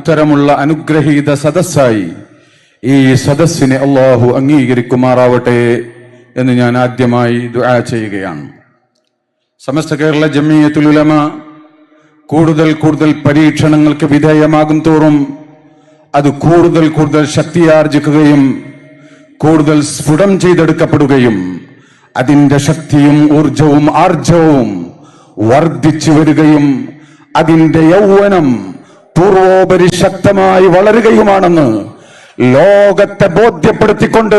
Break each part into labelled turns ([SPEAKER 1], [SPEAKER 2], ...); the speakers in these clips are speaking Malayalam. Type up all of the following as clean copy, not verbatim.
[SPEAKER 1] ഉത്തരമുള്ള അനുഗ്രഹീത സദസ്സായി ഈ സദസ്സിനെ അല്ലാഹു അംഗീകരിക്കുമാറാവട്ടെ എന്ന് ഞാൻ ആദ്യമായി ദുആ ചെയ്യുകയാണ്. സമസ്ത കേരള ജംഇയ്യത്തുൽ ഉലമ കൂടുതൽ കൂടുതൽ പരീക്ഷണങ്ങൾക്ക് വിധേയമാകും തോറും അത് കൂടുതൽ ശക്തിയാർജിക്കുകയും കൂടുതൽ സ്ഫുടം ചെയ്തെടുക്കപ്പെടുകയും അതിന്റെ ശക്തിയും ഊർജവും ആർജവും വർദ്ധിച്ചു വരികയും അതിന്റെ യൗവനം പൂർവോപരി ശക്തമായി വളരുകയുമാണെന്ന് ലോകത്തെ ബോധ്യപ്പെടുത്തിക്കൊണ്ട്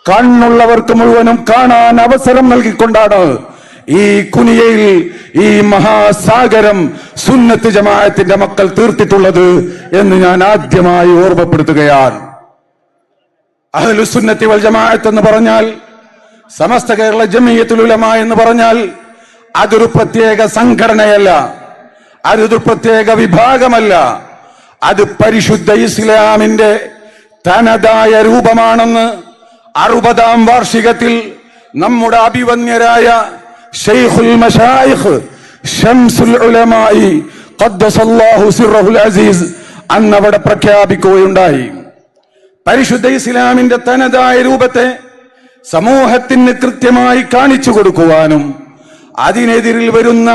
[SPEAKER 1] കണ്ണുള്ളവർക്ക് മുഴുവനും കാണാൻ അവസരം നൽകിക്കൊണ്ടാണ് ഈ കുനിയയിൽ ഈ മഹാസാഗരം സുന്നത്ത് ജമാഅത്തിന്റെ മക്കൾ തീർത്തിട്ടുള്ളത് എന്ന് ഞാൻ ആദ്യമായി ഓർമ്മപ്പെടുത്തുകയാണ്. അഹ്ലുസ് സുന്നത്തി വൽ ജമാഅത്ത് എന്ന് പറഞ്ഞാൽ, സമസ്ത കേരള ജംഇയ്യത്തുൽ ഉലമ എന്ന് പറഞ്ഞാൽ അതൊരു പ്രത്യേക സംഘടനയല്ല, അതൊരു പ്രത്യേക വിഭാഗമല്ല, അത് പരിശുദ്ധ ഇസ്ലാമിന്റെ തനതായ രൂപമാണെന്ന് 60ാം വാർഷികത്തിൽ നമ്മുടെ അഭിവന്യരായ ശൈഖുൽ മശായിഖ് ശംസുൽ ഉലമായി ഖദ്ദസല്ലാഹു സിർറഹുൽ അസീസ് അന്നവിടെ പ്രഖ്യാപിക്കുകയുണ്ടായി. പരിശുദ്ധ ഇസ്ലാമിന്റെ തനതായ രൂപത്തെ സമൂഹത്തിന് കൃത്യമായി കാണിച്ചു കൊടുക്കുവാനും അതിനെതിരിൽ വരുന്ന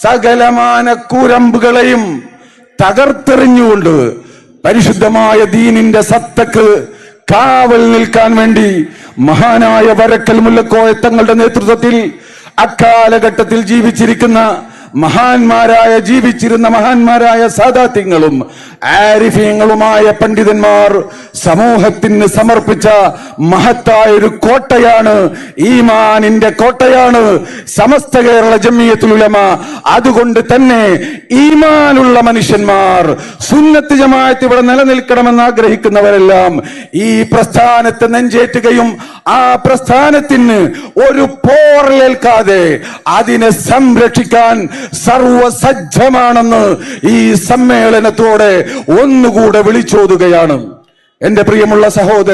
[SPEAKER 1] സകലമാന കൂരമ്പുകളെയും തകർത്തെറിഞ്ഞുകൊണ്ട് പരിശുദ്ധമായ ദീനിന്റെ സത്തക്ക് കാവൽ നിൽക്കാൻ വേണ്ടി മഹാനായ വരക്കൽ മുല്ലക്കോയ തങ്ങളുടെ നേതൃത്വത്തിൽ അക്കാലഘട്ടത്തിൽ ജീവിച്ചിരുന്ന മഹാന്മാരായ സാദാത്യങ്ങളും ആരിഫീങ്ങളുമായ പണ്ഡിതന്മാർ സമൂഹത്തിന് സമർപ്പിച്ച മഹത്തായ ഒരു കോട്ടയാണ്, ഈമാനിന്റെ കോട്ടയാണ് സമസ്ത കേരള ജംഇയ്യത്തുൽ ഉലമ. അതുകൊണ്ട് തന്നെ ഈമാനുള്ള മനുഷ്യന്മാർ, സുന്നത്ത് ജമാഅത്ത് ഇവിടെ നിലനിൽക്കണമെന്ന് ആഗ്രഹിക്കുന്നവരെല്ലാം ഈ പ്രസ്ഥാനത്തെ നെഞ്ചേറ്റുകയും ആ പ്രസ്ഥാനത്തിന് ഒരു പോറലേൽക്കാതെ അതിനെ സംരക്ഷിക്കാൻ സർവസജ്ജമാണെന്ന് ഈ സമ്മേളനത്തോടെ ഒന്നുകൂടെ വിളിച്ചോതുകയാണ്. എന്റെ പ്രിയമുള്ള സഹോദരൻ,